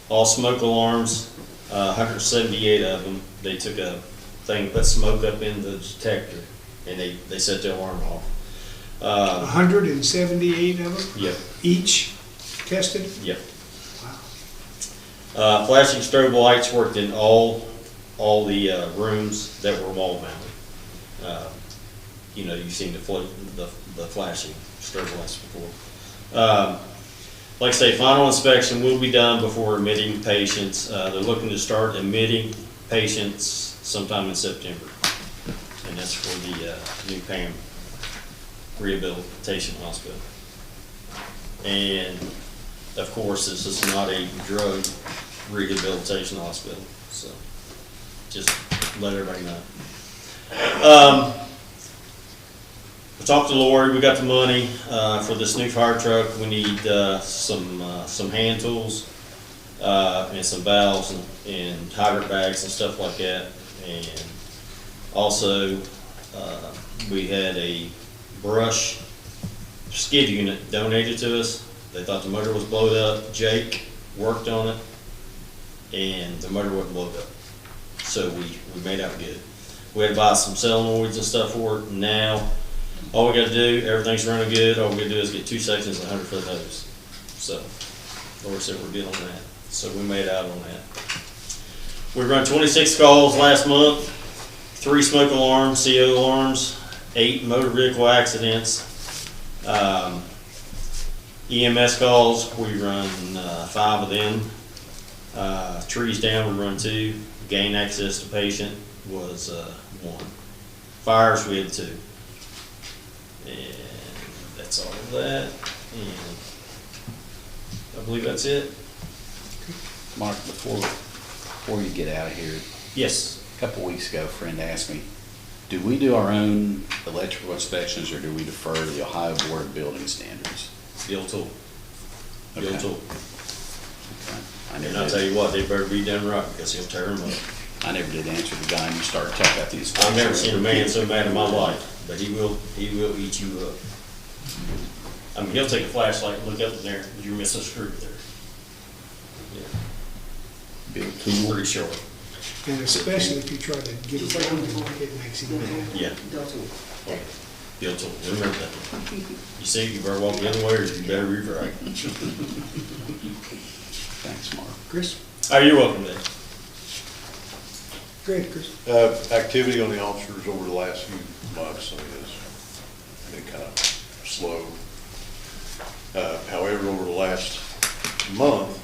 Speaker 15: All smoke alarms, 178 of them. They took a thing, put smoke up in the detector, and they set the alarm off.
Speaker 4: 178 of them?
Speaker 15: Yep.
Speaker 4: Each tested?
Speaker 15: Yep. Flashing strobe lights worked in all the rooms that were wall mounted. You know, you've seen the flashing strobe lights before. Like I say, final inspection will be done before admitting patients. They're looking to start admitting patients sometime in September. And that's for the new PAM Rehabilitation Hospital. And of course, this is not a drug rehabilitation hospital, so just let everybody know. We talked to Lori, we got the money for this new fire truck. We need some hand tools and some valves and hydrant bags and stuff like that. And also, we had a brush skid unit donated to us. They thought the motor was blowed up. Jake worked on it, and the motor wasn't blowed up. So we made out good. We had to buy some solenoids and stuff for it. Now, all we gotta do, everything's running good. All we gotta do is get 2 sections of 100-foot hose. So, Lord said we're good on that. So we made out on that. We run 26 calls last month, 3 smoke alarms, CO alarms, 8 motor vehicle accidents. EMS calls, we run 5 of them. Trees down, we run 2. Gain access to patient was 1. Fires, we had 2. And that's all of that. And I believe that's it.
Speaker 10: Mark, before you get out of here.
Speaker 15: Yes.
Speaker 10: A couple weeks ago, a friend asked me, do we do our own electrical inspections or do we defer to the Ohio Board of Building Standards?
Speaker 15: Steel tool. Steel tool.
Speaker 10: Okay.
Speaker 15: And I'll tell you what, they better be done right because he'll tear them up.
Speaker 10: I never did answer the guy and you started talking about the inspection.
Speaker 15: I've never seen a man so mad in my life, but he will eat you up. I mean, he'll take a flashlight and look up in there, and you're missing a screw there. Yeah.
Speaker 10: Big tool.
Speaker 15: Pretty short.
Speaker 4: And especially if you try to get around it, it makes it bad.
Speaker 15: Yeah. Guilty, remember that. You see, you better walk the other way or you better be right.
Speaker 10: Thanks, Mark.
Speaker 4: Chris?
Speaker 15: Oh, you're welcome, Dave.
Speaker 4: Go ahead, Chris.
Speaker 5: Activity on the officers over the last few months, I mean, has been kind of slow. However, over the last month,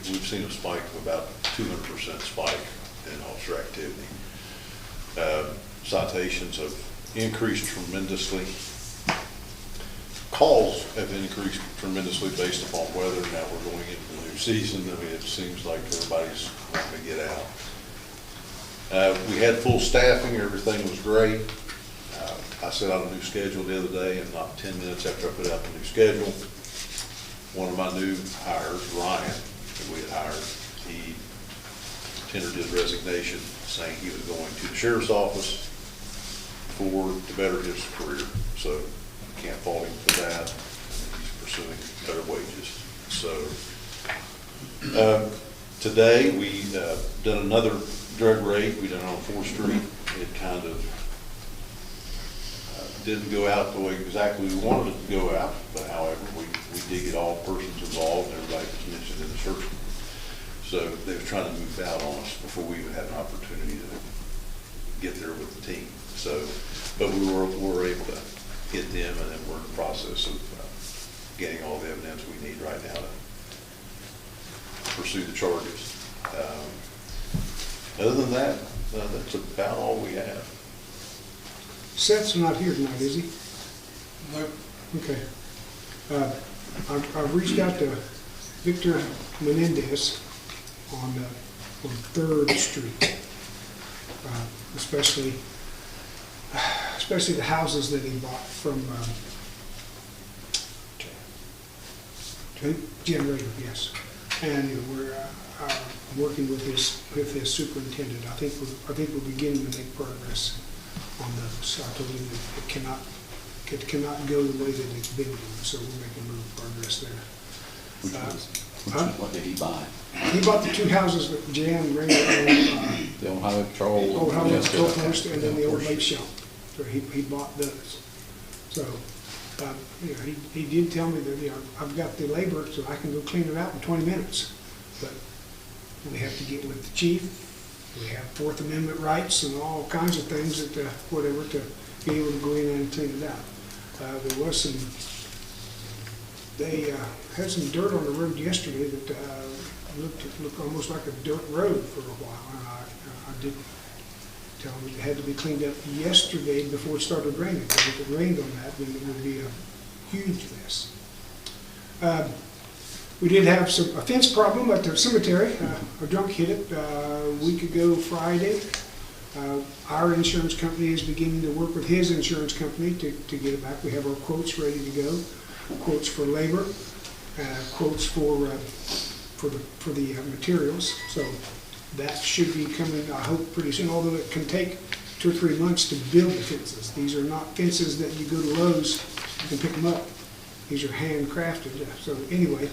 Speaker 5: we've seen a spike of about 200% spike in officer activity. Citations have increased tremendously. Calls have increased tremendously based upon weather. Now we're going into the new season. I mean, it seems like everybody's wanting to get out. We had full staffing, everything was great. I set out a new schedule the other day, and not 10 minutes after I put out the new schedule, one of my new hires, Ryan, that we had hired, he tendered his resignation, saying he was going to the sheriff's office to better his career. So can't fault him for that. He's pursuing better wages. So today we done another drug raid. We done it on 4th Street. It kind of didn't go out the way exactly we wanted it to go out, but however, we did get all persons involved and everybody was mentioned in the search. So they were trying to move out on us before we even had an opportunity to get there with the team. So, but we were able to hit them, and then we're in the process of getting all the evidence we need right now to pursue the charges. Other than that, that's about all we have.
Speaker 4: Seth's not here tonight, is he?
Speaker 11: No.
Speaker 4: Okay. I've reached out to Victor Menendez on 3rd Street, especially the houses that he bought from Generator, yes. And we're working with his superintendent. I think we're beginning to make progress on those. So I told him that it cannot go the way that it's been doing, so we're making a little progress there.
Speaker 10: What did he buy?
Speaker 4: He bought the 2 houses that Jan ran
Speaker 10: The old highway patrol.
Speaker 4: old highway patrol post and then the old bait shop. So he bought those. So, he did tell me that, I've got the labor so I can go clean it out in 20 minutes. But we have to get with the chief. We have 4th Amendment rights and all kinds of things that, to be able to go in and clean it out. There was they had some dirt on the road yesterday that looked almost like a dirt road for a while. And I did tell them it had to be cleaned up yesterday before it started raining. Because if it rained on that, then it would be a huge mess. We did have a fence problem at the cemetery. A drunk hit it a week ago Friday. Our insurance company is beginning to work with his insurance company to get it back. We have our quotes ready to go. Quotes for labor, quotes for the materials. So that should be coming, I hope, pretty soon, although it can take 2 or 3 months to build the fences. These are not fences that you go to Lowe's and pick them up. These are handcrafted. So anyway,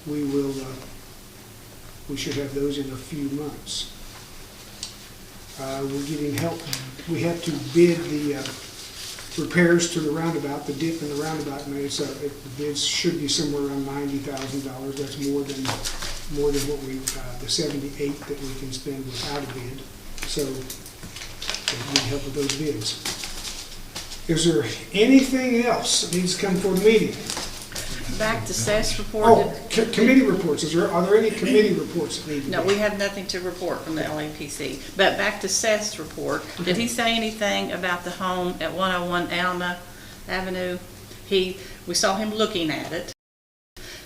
Speaker 4: we should have those in a few months. We're getting help. We have to bid the repairs to the roundabout, the dip in the roundabout, and the bids should be somewhere around $90,000. That's more than what the 78 that we can spend without a bid. So we need help with those bids. Is there anything else that needs to come for the meeting?
Speaker 14: Back to Seth's report.
Speaker 4: Oh, committee reports. Are there any committee reports that need to be?
Speaker 14: No, we have nothing to report from the LAPC. But back to Seth's report, did he say anything about the home at 101 Alma Avenue? We saw him looking at it.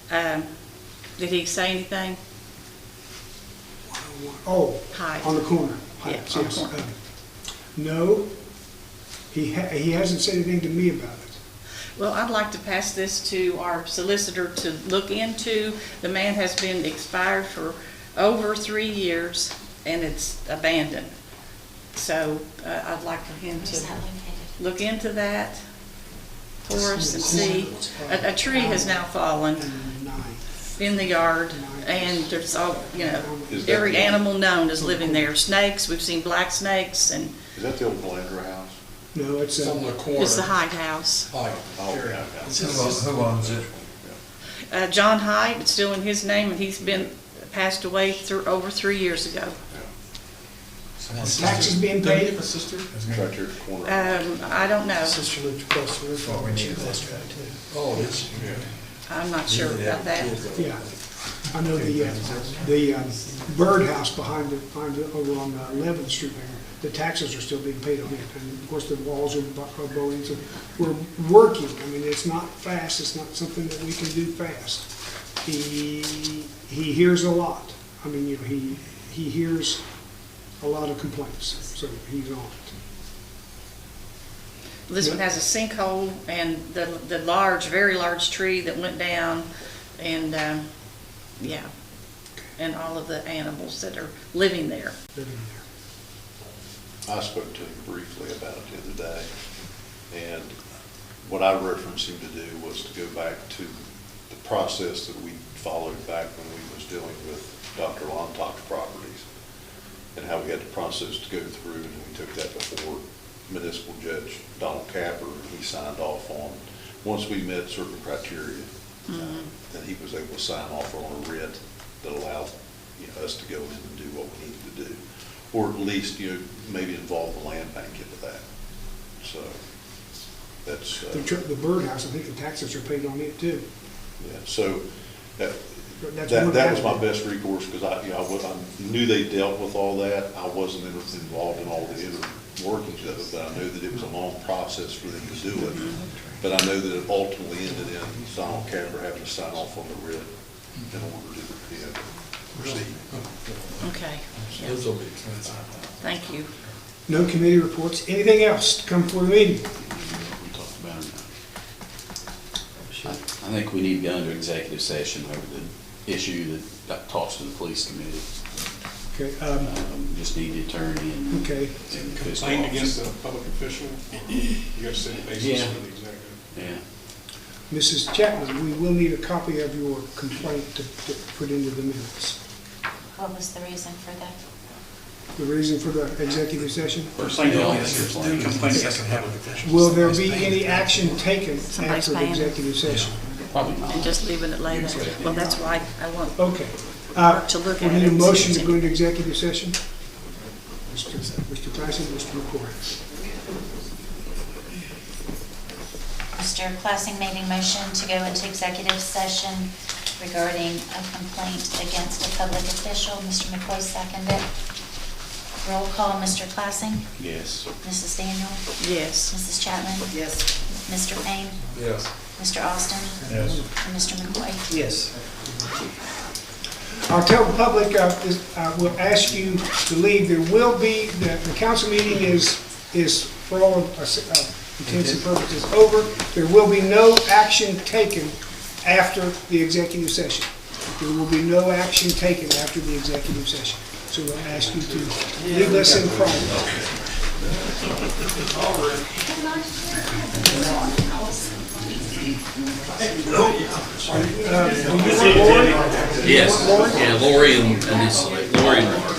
Speaker 14: Did he say anything?
Speaker 4: Oh,
Speaker 14: Heights.
Speaker 4: on the corner.
Speaker 14: Yeah,
Speaker 4: Heights,
Speaker 14: on the
Speaker 4: yes.
Speaker 14: corner.
Speaker 4: No, he hasn't said anything to me about it.
Speaker 14: Well, I'd like to pass this to our solicitor to look into. The man has been expired for over 3 years, and it's abandoned. So I'd like for him to look into that for us and see. A tree has now fallen. in the yard, and there's all, every animal known is living there. Snakes, we've seen black snakes, and
Speaker 5: Is that the old Belanger house?
Speaker 4: No, it's
Speaker 5: on the corner.
Speaker 14: it's the Hyde House.
Speaker 5: Oh, yeah.
Speaker 16: Who owns it?
Speaker 14: John Hyde, it's still in his name, and he's been, passed away over 3 years ago.
Speaker 4: Taxes being paid?
Speaker 5: Right there at the corner.
Speaker 14: I don't know.
Speaker 16: Sister lived across the river.
Speaker 11: we need to
Speaker 16: Oh, it's,
Speaker 14: I'm not sure about that.
Speaker 4: Yeah. I know the birdhouse behind over on 11th Street there, the taxes are still being paid on it. And of course, the walls are bowing, so we're working. I mean, it's not fast, it's not something that we can do fast. He hears a lot. I mean, he hears a lot of complaints, so he's on it.
Speaker 14: This one has a sinkhole and the large, very large tree that went down, and, yeah, and all of the animals that are living there.
Speaker 5: I spoke to him briefly about it the other day, and what I referenced him to do was to go back to the process that we followed back when we was dealing with Dr. Lontock's properties, and how we had the process to go through, and we took that before Municipal Judge Donald Capper, and he signed off on, once we met certain criteria, then he was able to sign off on a writ that allowed us to go in and do what we needed to do, or at least maybe involve the land bank into that. So that's
Speaker 4: The birdhouse, I think the taxes are paid on it too.
Speaker 5: yeah. So that
Speaker 4: one
Speaker 5: was my best recourse, because I knew they dealt with all that. I wasn't involved in all the inner workings of it, but I knew that it was a long process for them to do it. But I know that it ultimately ended in Donald Capper having to sign off on the writ in order to proceed.
Speaker 14: Okay.
Speaker 16: those will be expensive.
Speaker 14: Thank you.
Speaker 4: No committee reports. Anything else to come before the meeting?
Speaker 10: We talked about it. I think we need to go into executive session over the issue that got tossed to the police committee.
Speaker 4: Okay,
Speaker 10: Just need the attorney and.
Speaker 4: okay.
Speaker 10: and fiscal
Speaker 11: Complaint
Speaker 10: officer.
Speaker 11: against a public official, you got to set the basis
Speaker 10: Yeah.
Speaker 11: for the executive.
Speaker 10: Yeah.
Speaker 4: Mrs. Chapman, we will need a copy of your complaint to put into the minutes.
Speaker 1: What was the reason for that?
Speaker 4: The reason for the executive session?
Speaker 11: The complaint doesn't have an official.
Speaker 4: Will there be any action taken
Speaker 14: Somebody's
Speaker 4: after the
Speaker 14: paying them.
Speaker 4: executive session?
Speaker 10: Probably not.
Speaker 14: And just leaving it later. Well, that's why I want
Speaker 4: Okay.
Speaker 14: to look
Speaker 4: We
Speaker 14: at
Speaker 4: need
Speaker 14: it
Speaker 4: a
Speaker 14: and
Speaker 4: motion
Speaker 14: see
Speaker 4: to
Speaker 14: if
Speaker 4: go
Speaker 14: it's
Speaker 4: into executive session. Mr. Tyson, Mr. McCoy.
Speaker 1: Mr. Classing made a motion to go into executive session regarding a complaint against a public official. Mr. McCoy seconded. Roll call, Mr. Classing,
Speaker 10: Yes.
Speaker 1: Mrs. Daniel,
Speaker 14: Yes.
Speaker 1: Mrs. Chapman. Yes. Mr. Payne,
Speaker 16: Yes.
Speaker 1: Mr. Austin.
Speaker 16: Yes.
Speaker 1: And Mr. McCoy.
Speaker 12: Yes.
Speaker 4: I'll tell the public, we'll ask you to leave. There will be, the council meeting is for all intents and purposes over. There will be no action taken after the executive session. There will be no action taken after the executive session. So we'll ask you to leave us in private.
Speaker 10: Yes. Yeah, Lori and Lori and Robert.